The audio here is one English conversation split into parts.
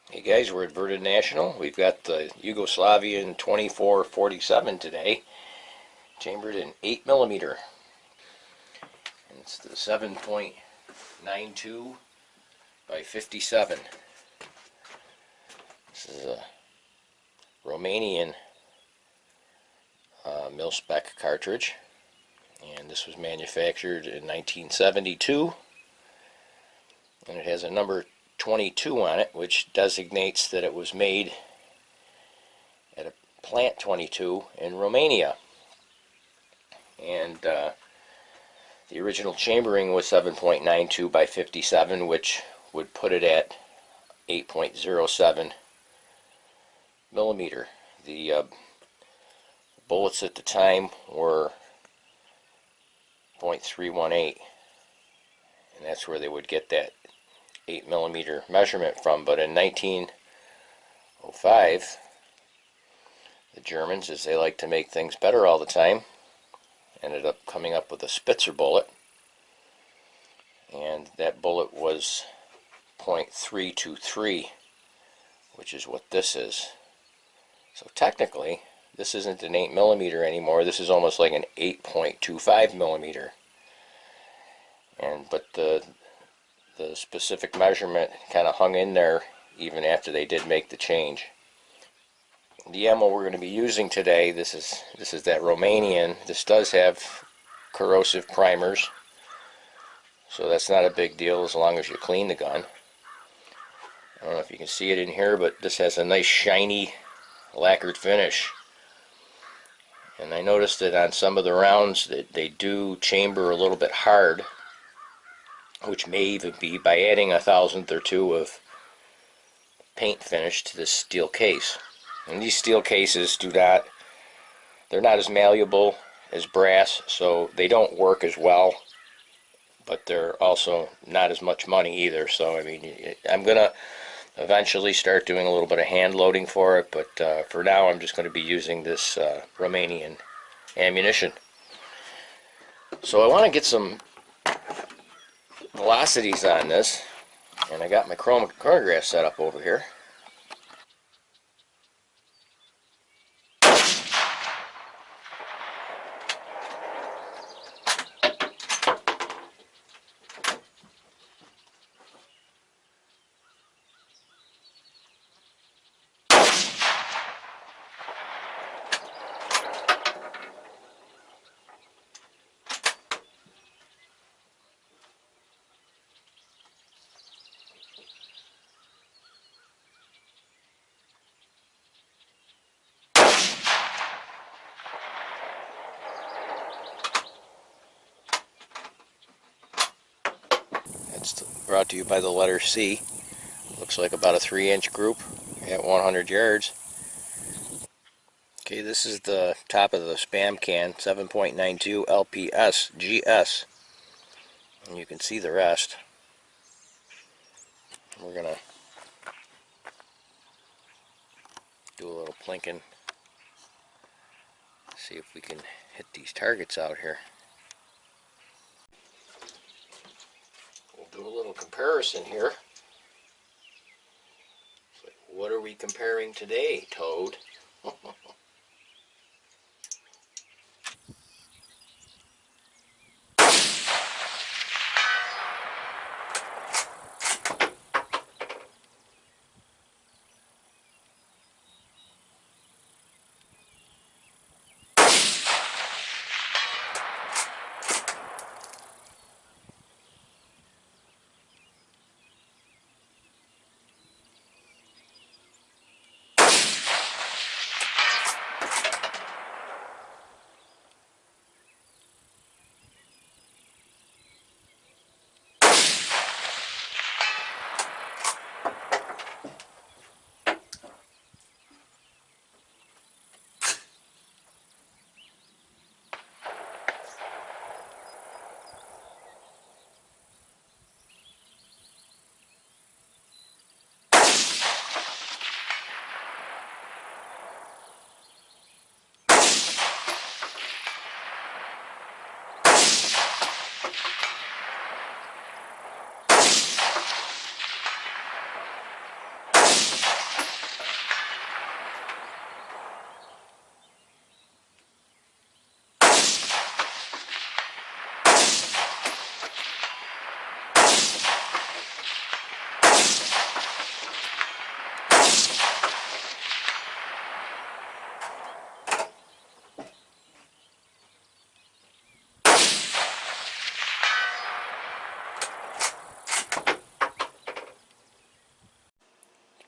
Hey guys, we're at Verted National. We've got the Yugoslavian 2447 today, chambered in 8mm. And it's the 7.92 by 57. This is a Romanian mil-spec cartridge, and this was manufactured in 1972, and it has a number 22 on it, which designates that it was made at a plant 22 in Romania. And the original chambering was 7.92 by 57, which would put it at 8.07 millimeter. The bullets at the time were .318, and that's where they would get that 8mm measurement from. But in 1905, the Germans, as they like to make things better all the time, ended up coming up with a Spitzer bullet, and that bullet was .323, which is what this is. So technically this isn't an 8mm anymore. This is almost like an 8.25mm. But the specific measurement kind of hung in there even after they did make the change. The ammo we're going to be using today, this is that Romanian. This does have corrosive primers, so that's not a big deal as long as you clean the gun. I don't know if you can see it in here, but this has a nice shiny lacquered finish. And I noticed that on some of the rounds that they do chamber a little bit hard, which may even be by adding a thousandth or two of paint finish to this steel case. And these steel cases they're not as malleable as brass, so they don't work as well, but they're also not as much money either. So I mean, I'm gonna eventually start doing a little bit of hand loading for it, but for now I'm just going to be using this Romanian ammunition. So I want to get some velocities on this, and I got my chronograph set up over here. It's brought to you by the letter C. Looks like about a 3-inch group at 100 yards. Okay, this is the top of the spam can, 7.92 LPS GS. And you can see the rest. We're going to do a little plinking. See if we can hit these targets out here. We'll do a little comparison here. It's like, what are we comparing today, Toad?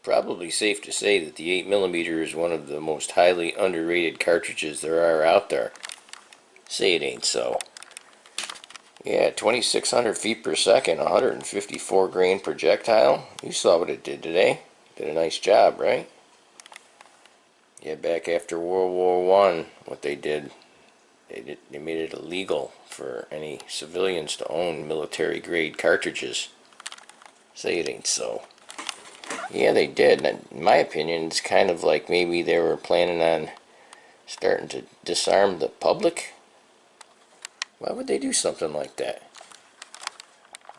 Probably safe to say that the 8mm is one of the most highly underrated cartridges there are out there. Say it ain't so. Yeah, 2,600 feet per second, 154 grain projectile. You saw what it did today. Did a nice job, right? Yeah, back after World War One, what they did, they made it illegal for any civilians to own military-grade cartridges. Say it ain't so. Yeah, they did. In my opinion, it's kind of like maybe they were planning on starting to disarm the public. Why would they do something like that?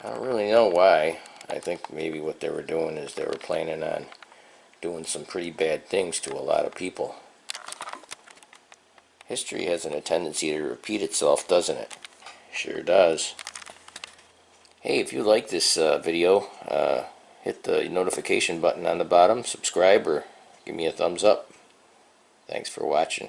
I don't really know why. I think maybe what they were doing is they were planning on doing some pretty bad things to a lot of people. History has a tendency to repeat itself, doesn't it? Sure does. Hey, if you like this video, hit the notification button on the bottom, subscribe, or give me a thumbs up. Thanks for watching.